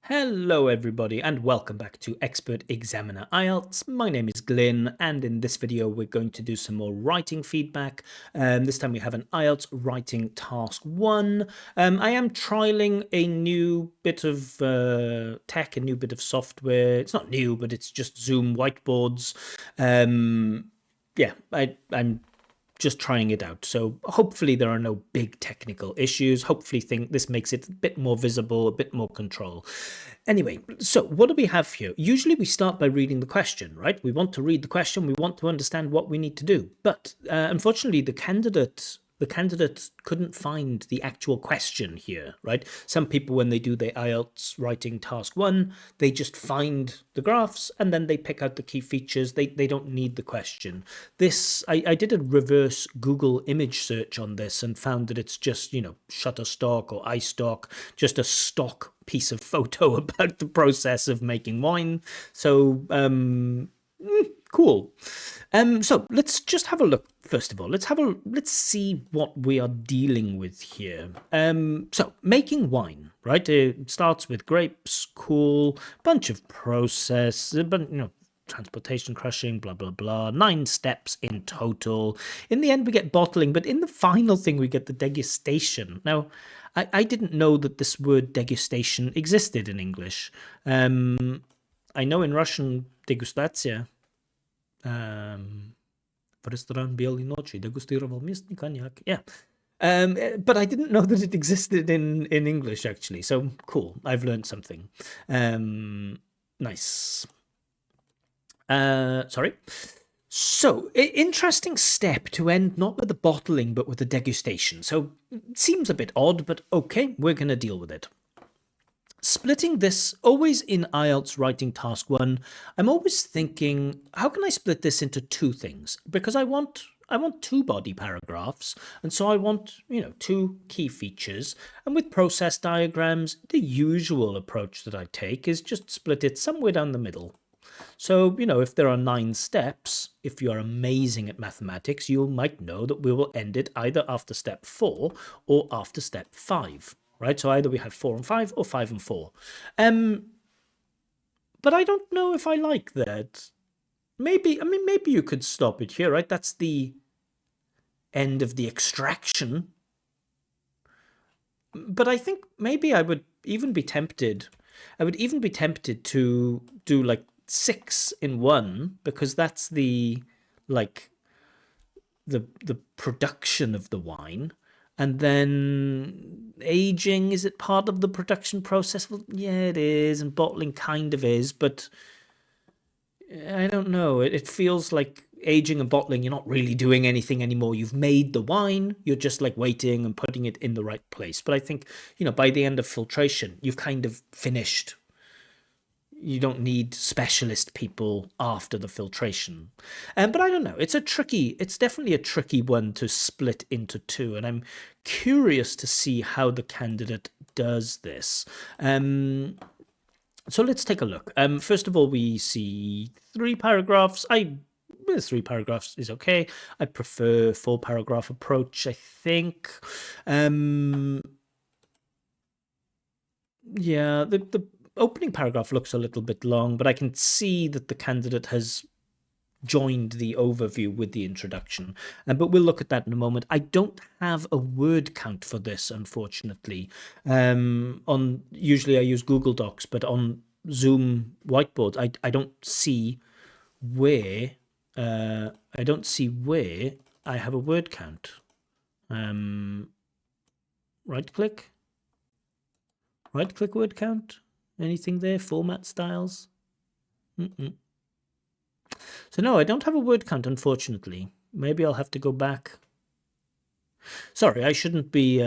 Hello everybody and welcome back to Expert Examiner IELTS. My name is Glyn and in this video we're going to do some more writing feedback. This time we have an IELTS writing task 1. I am trialing a new bit of tech, a new bit of software. It's not new, but it's just Zoom whiteboards. I'm just trying it out. So hopefully there are no big technical issues. Hopefully this makes it a bit more visible, a bit more control. Anyway, so what do we have here? Usually we start by reading the question, right? We want to read the question. We want to understand what we need to do. But unfortunately, the candidate couldn't find the actual question here, right? Some people, when they do their IELTS writing task 1, they just find the graphs and then they pick out the key features. They don't need the question. I did a reverse Google image search on this and found that it's just, Shutterstock or iStock, just a stock piece of photo about the process of making wine. So, cool. So let's just have a look. First of all, let's see what we are dealing with here. So making wine, right? It starts with grapes, cool, bunch of process, but transportation, crushing, blah blah blah. 9 steps in total. In the end, we get bottling, but in the final thing, we get the degustation. Now, I didn't know that this word degustation existed in English. I know in Russian degustacja. В ресторан «Белой ночи» дегустировал местный коньяк. Yeah. But I didn't know that it existed in English, actually. So, cool. I've learned something. Nice. Sorry. So, interesting step to end not with the bottling, but with the degustation. So, it seems a bit odd, but okay, we're going to deal with it. Splitting this, always in IELTS writing task 1, I'm always thinking, how can I split this into 2 things? Because I want 2 body paragraphs, and so I want, 2 key features. And with process diagrams, the usual approach that I take is just split it somewhere down the middle. So, if there are 9 steps, if you are amazing at mathematics, you might know that we will end it either after step 4 or after step 5. Right, so either we have 4 and 5 or 5 and 4. But I don't know if I like that. Maybe you could stop it here, right? That's the end of the extraction. But I think maybe I would even be tempted. I would even be tempted to do like 6 in 1, because that's the production of the wine. And then aging, is it part of the production process? Well, yeah, it is, and bottling kind of is, but I don't know. It feels like aging and bottling, you're not really doing anything anymore. You've made the wine, you're just like waiting and putting it in the right place. But I think, by the end of filtration, you've kind of finished. You don't need specialist people after the filtration. But I don't know. It's definitely a tricky one to split into 2. And I'm curious to see how the candidate does this. So let's take a look. First of all, we see 3 paragraphs. 3 paragraphs is okay. I prefer 4-paragraph approach, I think. Yeah, the opening paragraph looks a little bit long, but I can see that the candidate has joined the overview with the introduction. But we'll look at that in a moment. I don't have a word count for this, unfortunately. Usually I use Google Docs, but on Zoom whiteboards, I don't see where I have a word count. Right click word count. Anything there? Format styles? So no, I don't have a word count, unfortunately. Maybe I'll have to go back. Sorry, I shouldn't be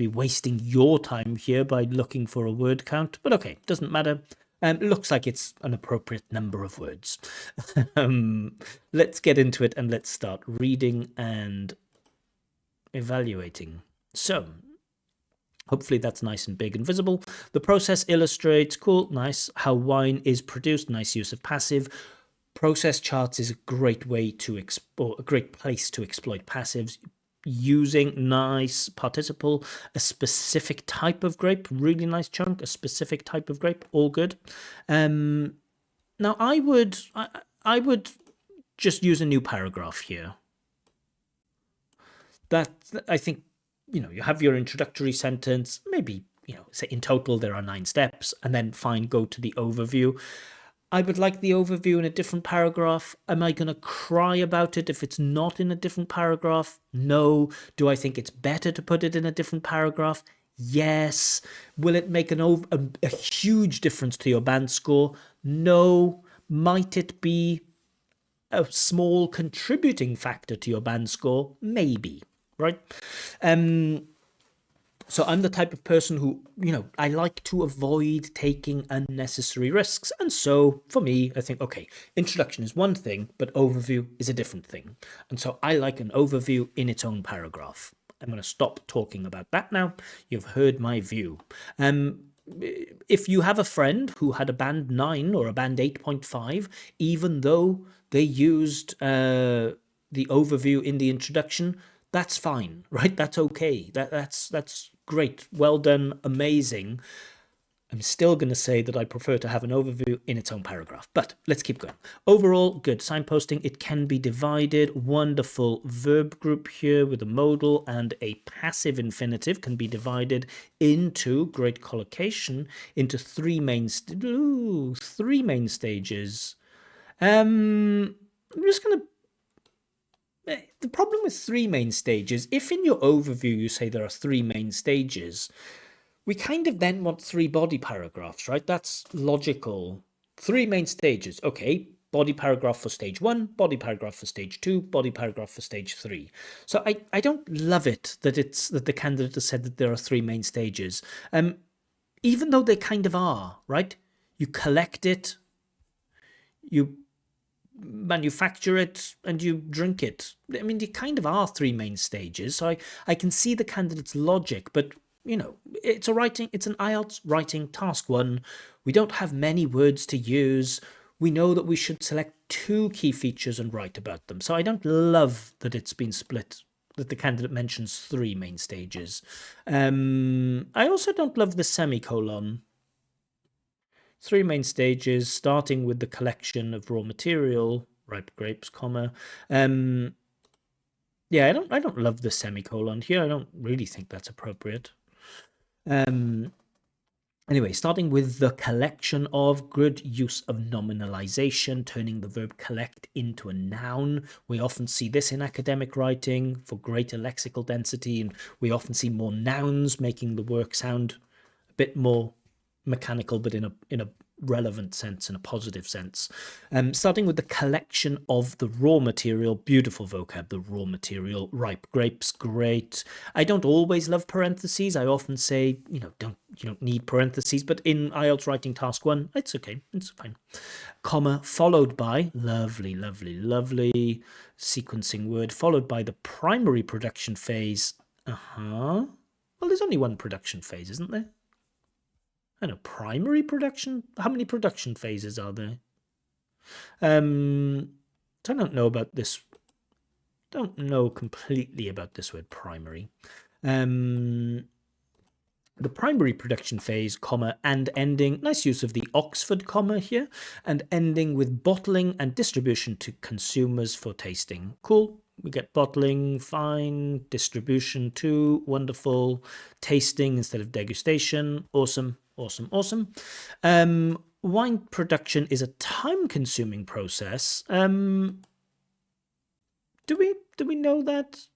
wasting your time here by looking for a word count. But okay, doesn't matter. Looks like it's an appropriate number of words. Let's get into it and let's start reading and evaluating. So, hopefully that's nice and big and visible. The process illustrates, cool, nice, how wine is produced, nice use of passive. Process charts is a great way to a great place to exploit passives. using nice participle, a specific type of grape, really nice chunk, a specific type of grape, all good. Now I would just use a new paragraph here. That I think, you have your introductory sentence, maybe, say in total there are 9 steps, and then fine, go to the overview. I would like the overview in a different paragraph. Am I going to cry about it if it's not in a different paragraph? No. Do I think it's better to put it in a different paragraph? Yes. Will it make a huge difference to your band score? No. Might it be a small contributing factor to your band score? Maybe, right? So I'm the type of person who, I like to avoid taking unnecessary risks. And so for me, I think, okay, introduction is one thing, but overview is a different thing. And so I like an overview in its own paragraph. I'm going to stop talking about that now. You've heard my view. If you have a friend who had a band 9 or a band 8.5, even though they used the overview in the introduction, that's fine, right? That's okay. That's great. Well done. Amazing. I'm still going to say that I prefer to have an overview in its own paragraph, but let's keep going. Overall, good. Signposting, it can be divided. Wonderful verb group here with a modal and a passive infinitive can be divided into, great collocation, into three main stages. I'm just going to the problem with 3 main stages, if in your overview you say there are 3 main stages, we kind of then want 3 body paragraphs, right? That's logical. 3 main stages. Okay, body paragraph for stage 1, body paragraph for stage 2, body paragraph for stage 3. So I don't love it that the candidate has said that there are 3 main stages. Even though they kind of are, right? You collect it, you manufacture it, and you drink it. I mean, they kind of are 3 main stages. So I can see the candidate's logic, but it's an IELTS writing task 1. We don't have many words to use. We know that we should select 2 key features and write about them. So I don't love that it's been split, that the candidate mentions 3 main stages. I also don't love the semicolon. 3 main stages, starting with the collection of raw material, ripe grapes, comma. Yeah, I don't love the semicolon here. I don't really think that's appropriate. Anyway, starting with the collection of, good use of nominalization, turning the verb collect into a noun. We often see this in academic writing for greater lexical density, and we often see more nouns making the work sound a bit more mechanical, but in a relevant sense, in a positive sense. Starting with the collection of the raw material, beautiful vocab, the raw material, ripe grapes, great. I don't always love parentheses. I often say, you don't need parentheses, but in IELTS writing task 1, it's okay, it's fine. Comma, followed by, lovely, lovely, lovely, sequencing word, followed by the primary production phase. Well, there's only one production phase, isn't there? I know, primary production? How many production phases are there? I don't know about this. Don't know completely about this word primary. The primary production phase, comma, and ending, nice use of the Oxford comma here, and ending with bottling and distribution to consumers for tasting. Cool. We get bottling, fine, distribution too, wonderful, tasting instead of degustation, awesome, awesome, awesome. Wine production is a time-consuming process. Do we know that?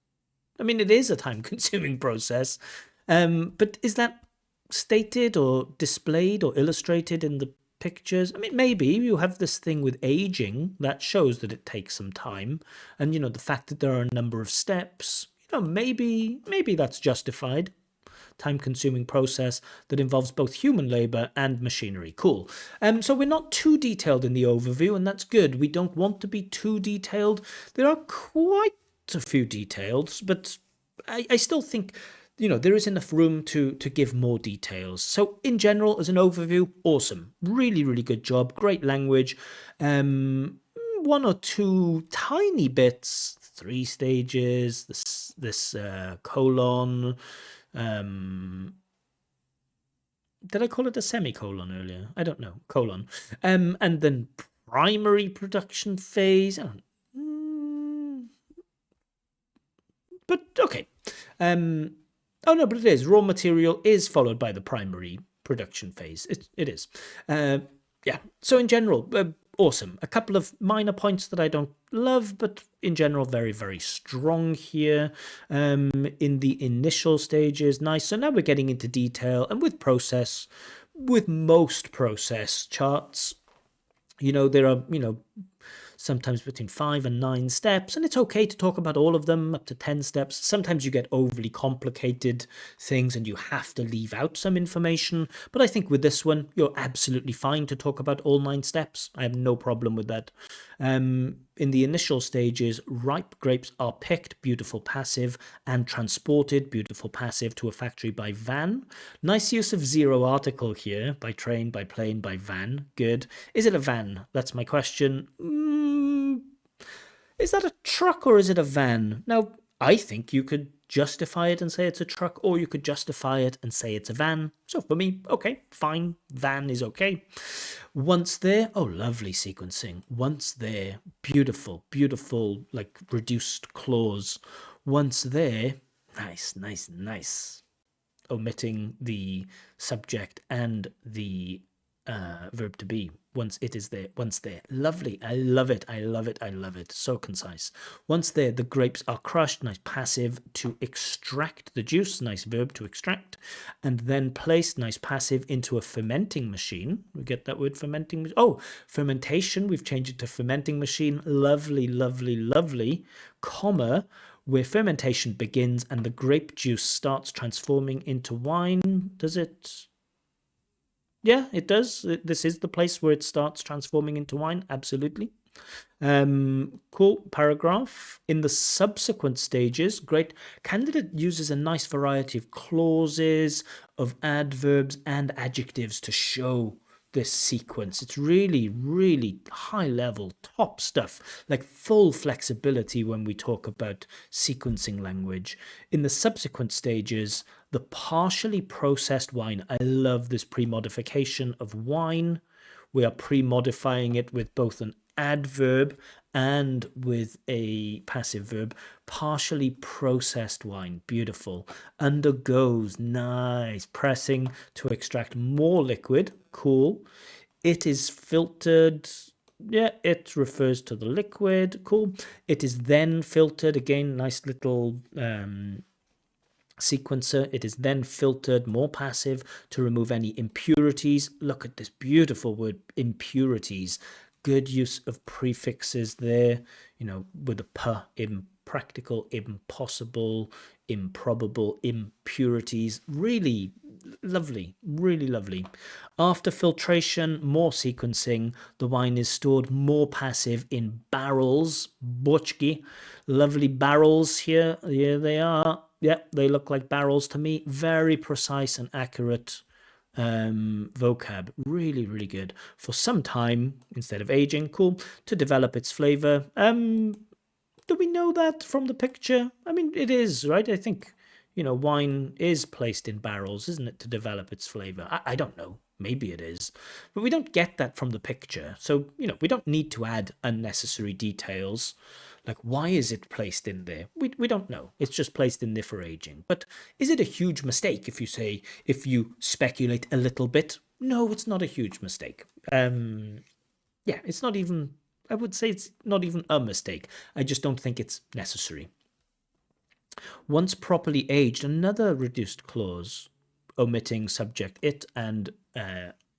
I mean, it is a time-consuming process, but is that stated or displayed or illustrated in the pictures? I mean, maybe you have this thing with aging that shows that it takes some time, and the fact that there are a number of steps, maybe that's justified. Time-consuming process that involves both human labor and machinery. Cool. So we're not too detailed in the overview, and that's good. We don't want to be too detailed. There are quite a few details, but I still think there is enough room to give more details. So in general, as an overview, awesome. Really, really good job. Great language. One or two tiny bits, 3 stages, this colon. Did I call it a semicolon earlier? I don't know. Colon. And then primary production phase. I don't, but okay. Oh no, but it is. Raw material is followed by the primary production phase. It is. Yeah. So in general, awesome. A couple of minor points that I don't love, but in general, very, very strong here. In the initial stages, nice. So now we're getting into detail, and with most process charts, there are, sometimes between 5 and 9 steps, and it's okay to talk about all of them, up to 10 steps. Sometimes you get overly complicated things and you have to leave out some information, but I think with this one, you're absolutely fine to talk about all 9 steps. I have no problem with that. In the initial stages, ripe grapes are picked, beautiful passive, and transported, beautiful passive, to a factory by van. Nice use of zero article here, by train, by plane, by van. Good. Is it a van? That's my question. Is that a truck or is it a van? Now, I think you could justify it and say it's a truck, or you could justify it and say it's a van. So for me, okay, fine, van is okay. Once there, oh, lovely sequencing. Once there, beautiful, beautiful, like reduced clause. Once there, nice, nice, nice. Omitting the subject and the verb to be. Once it is there, once there. Lovely. I love it. I love it. I love it. So concise. Once there, the grapes are crushed. Nice passive, to extract the juice. Nice verb, to extract. And then placed, nice passive, into a fermenting machine. We get that word, fermenting. Oh, fermentation. We've changed it to fermenting machine. Lovely, lovely, lovely. Comma, where fermentation begins and the grape juice starts transforming into wine. Does it? Yeah, it does. This is the place where it starts transforming into wine. Absolutely. Cool paragraph. In the subsequent stages, great. Candidate uses a nice variety of clauses, of adverbs and adjectives to show this sequence. It's really, really high level, top stuff, like full flexibility when we talk about sequencing language. In the subsequent stages, the partially processed wine. I love this pre-modification of wine. We are pre-modifying it with both an adverb and with a passive verb. Partially processed wine, beautiful. Undergoes, nice. Pressing to extract more liquid, cool. It is filtered. Yeah, it refers to the liquid, cool. It is then filtered, again, nice little sequencer. It is then filtered, more passive, to remove any impurities. Look at this beautiful word, impurities. Good use of prefixes there, with a p, impractical, impossible, improbable, impurities. Really lovely, really lovely. After filtration, more sequencing. The wine is stored, more passive, in barrels. Bochki. Lovely barrels here. Here they are. Yeah, they look like barrels to me. Very precise and accurate vocab. Really, really good. For some time, instead of aging, cool, to develop its flavor. Do we know that from the picture? I mean, it is, right? I think, wine is placed in barrels, isn't it, to develop its flavor? I don't know. Maybe it is. But we don't get that from the picture. So, we don't need to add unnecessary details. Like, why is it placed in there? We don't know. It's just placed in there for aging. But is it a huge mistake if you speculate a little bit? No, it's not a huge mistake. Yeah, it's not even, I would say it's not even a mistake. I just don't think it's necessary. Once properly aged, another reduced clause, omitting subject it and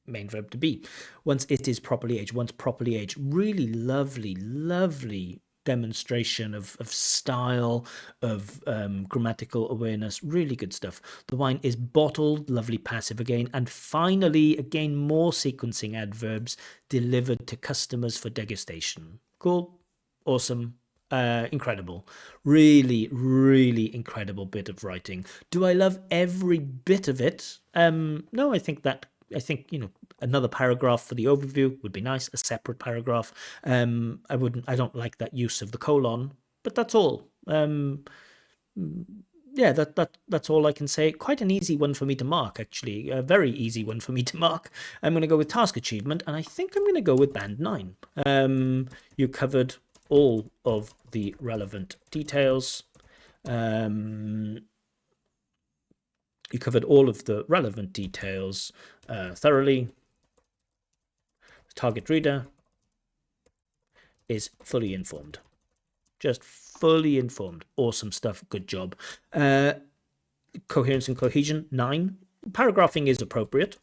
main verb to be. Once it is properly aged, once properly aged. Really lovely, lovely demonstration of style, of grammatical awareness. Really good stuff. The wine is bottled, lovely passive again. And finally, again, more sequencing adverbs, delivered to customers for degustation. Cool, awesome, incredible. Really, really incredible bit of writing. Do I love every bit of it? No, I think another paragraph for the overview would be nice, a separate paragraph. I don't like that use of the colon. but that's all. Yeah, that's all I can say. Quite an easy one for me to mark, actually. A very easy one for me to mark. I'm going to go with task achievement, and I think I'm going to go with band 9. You covered all of the relevant details. Um, you covered all of the relevant details thoroughly. The target reader is fully informed. Just fully informed. Awesome stuff. Good job. Coherence and cohesion, 9. Paragraphing is appropriate.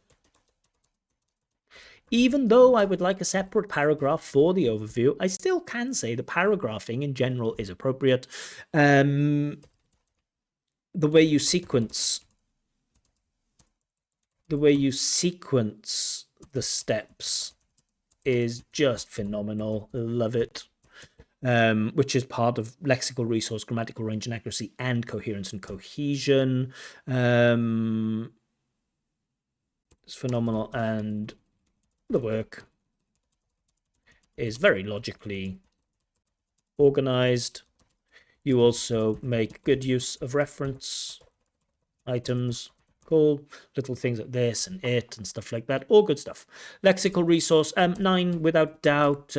Even though I would like a separate paragraph for the overview, I still can say the paragraphing in general is appropriate. The way you sequence the steps is just phenomenal. Love it. Which is part of lexical resource, grammatical range and accuracy, and coherence and cohesion. It's phenomenal, and the work is very logically organized. You also make good use of reference items, cool little things like this and it and stuff like that. All good stuff. Lexical resource, 9 without doubt.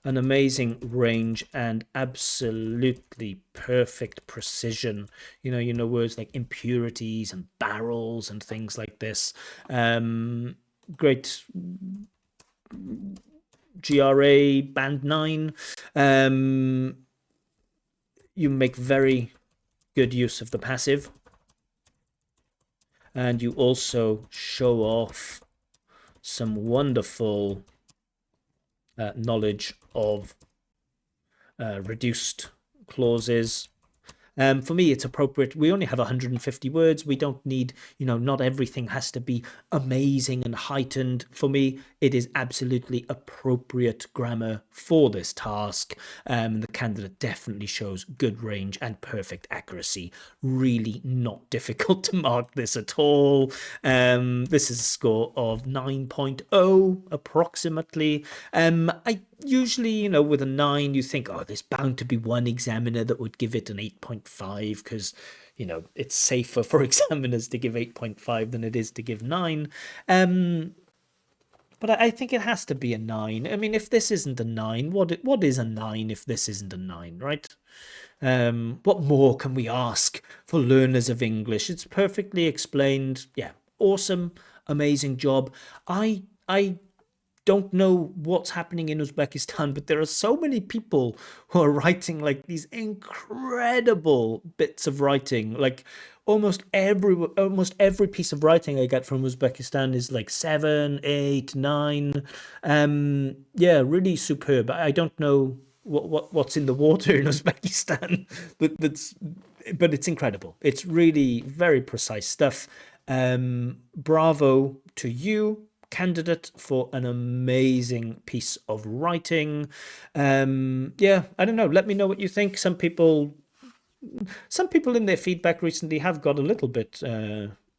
An amazing range and absolutely perfect precision. You know words like impurities and barrels and things like this. Great. GRA band 9. You make very good use of the passive, and you also show off some wonderful knowledge of reduced clauses. For me, it's appropriate. We only have 150 words. We don't need, not everything has to be amazing and heightened. For me, it is absolutely appropriate grammar for this task. The candidate definitely shows good range and perfect accuracy. Really not difficult to mark this at all. This is a score of 9.0 approximately. I usually, with a 9, you think, oh, there's bound to be one examiner that would give it an 8.5 because, it's safer for examiners to give 8.5 than it is to give 9. But I think it has to be a 9. I mean, if this isn't a 9, what is a 9 if this isn't a 9, right? What more can we ask for learners of English? It's perfectly explained. Yeah, awesome, amazing job. I don't know what's happening in Uzbekistan, but there are so many people who are writing like these incredible bits of writing. Like almost every piece of writing I get from Uzbekistan is like 7, 8, 9. Yeah, really superb. I don't know what's in the water in Uzbekistan, but it's incredible. It's really very precise stuff. Bravo to you, candidate, for an amazing piece of writing. Yeah, I don't know. Let me know what you think. Some people in their feedback recently have got a little bit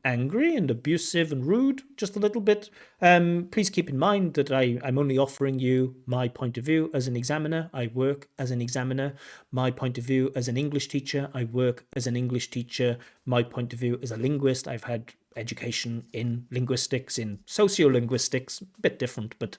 angry and abusive and rude, just a little bit. Please keep in mind that I'm only offering you my point of view as an examiner. I work as an examiner. My point of view as an English teacher. I work as an English teacher. My point of view as a linguist. I've had education in linguistics, in sociolinguistics, a bit different, but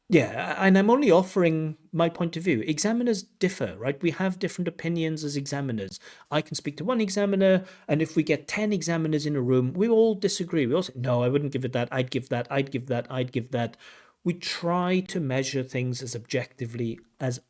yeah, and I'm only offering my point of view. Examiners differ, right? We have different opinions as examiners. I can speak to one examiner, and if we get 10 examiners in a room, we all disagree. We all say, no, I wouldn't give it that. I'd give that. I'd give that. I'd give that. We try to measure things as objectively as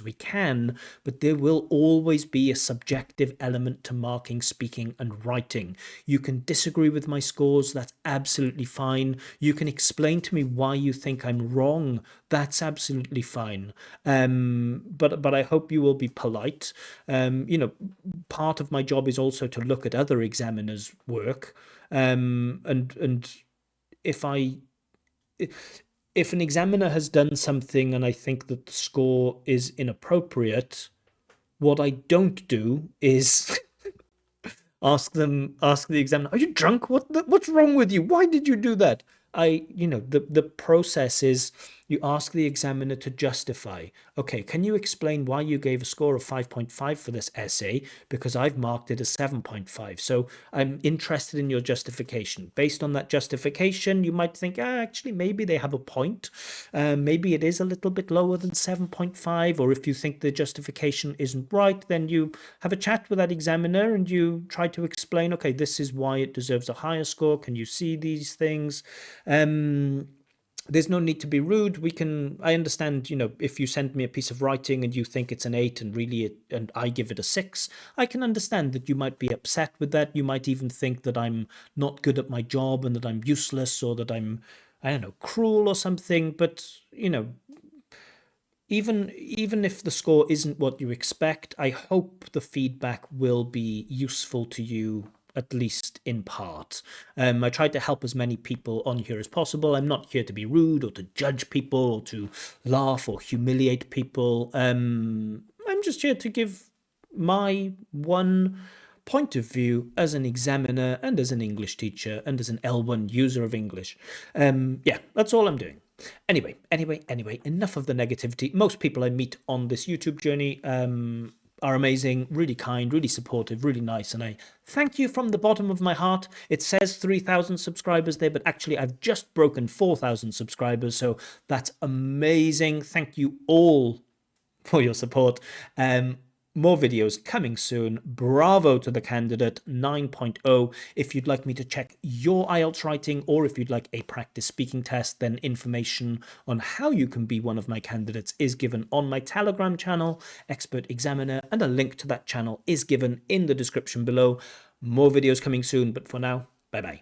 we can, but there will always be a subjective element to marking, speaking, and writing. You can disagree with my scores, that's absolutely fine. You can explain to me why you think I'm wrong, that's absolutely fine. But I hope you will be polite. Part of my job is also to look at other examiners' work, and if an examiner has done something and I think that the score is inappropriate, what I don't do is ask the examiner, are you drunk? What's wrong with you? Why did you do that? The process is You ask the examiner to justify, okay, can you explain why you gave a score of 5.5 for this essay? Because I've marked it as 7.5. So I'm interested in your justification. Based on that justification, you might think, actually, maybe they have a point. Maybe it is a little bit lower than 7.5. Or if you think the justification isn't right, then you have a chat with that examiner and you try to explain, okay, this is why it deserves a higher score. Can you see these things? There's no need to be rude. I understand, if you send me a piece of writing and you think it's an 8 and and I give it a 6, I can understand that you might be upset with that. You might even think that I'm not good at my job and that I'm useless, or that I'm, I don't know, cruel or something. But, even if the score isn't what you expect, I hope the feedback will be useful to you, at least in part. I try to help as many people on here as possible. I'm not here to be rude or to judge people or to laugh or humiliate people. I'm just here to give my one point of view as an examiner and as an English teacher and as an L1 user of English. Yeah, that's all I'm doing. Anyway, enough of the negativity. Most people I meet on this YouTube journey are amazing, really kind, really supportive, really nice. And I thank you from the bottom of my heart. It says 3,000 subscribers there, but actually I've just broken 4,000 subscribers. So that's amazing. Thank you all for your support. More videos coming soon. Bravo to the candidate 9.0. If you'd like me to check your IELTS writing, or if you'd like a practice speaking test, then information on how you can be one of my candidates is given on my Telegram channel, Expert Examiner, and a link to that channel is given in the description below. More videos coming soon, but for now, bye bye.